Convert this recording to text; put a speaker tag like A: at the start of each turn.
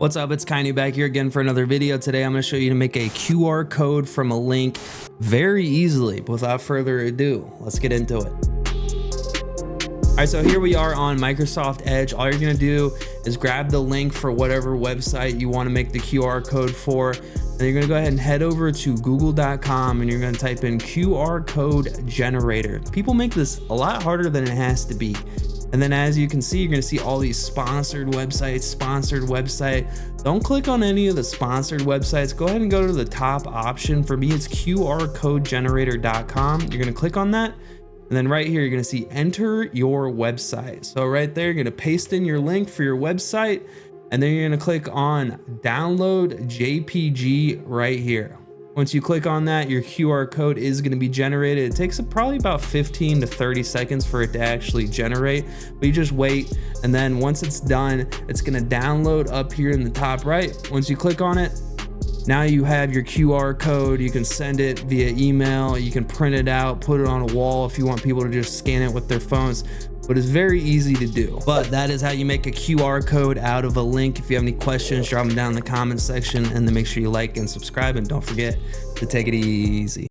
A: What's up, it's Kiney back here again for another video. Today I'm going to show you to make a QR code from a link very easily. But without further ado, let's get into it. All right, so here we are on Microsoft Edge. All you're going to do is grab the link for whatever website you want to make the QR code for. And you're going to go ahead and head over to google.com and you're going to type in QR code generator. People make this a lot harder than it has to be. And then as you can see, you're going to see all these sponsored websites, Don't click on any of the sponsored websites. Go ahead and go to the top option. For me, it's qrcodegenerator.com. You're going to click on that. And then right here, you're going to see enter your website. So right there, you're going to paste in your link for your website. And then you're going to click on download JPG right here. Once you click on that, your QR code is going to be generated. It takes probably about 15 to 30 seconds for it to actually generate, but you just wait. And then once it's done, it's going to download up here in the top right. Once you click on it, now you have your QR code. You can send it via email. You can print it out, put it on a wall if you want people to just scan it with their phones. But it's very easy to do. But that is how you make a QR code out of a link. If you have any questions, drop them down in the comment section, and then make sure you like and subscribe, and don't forget to take it easy.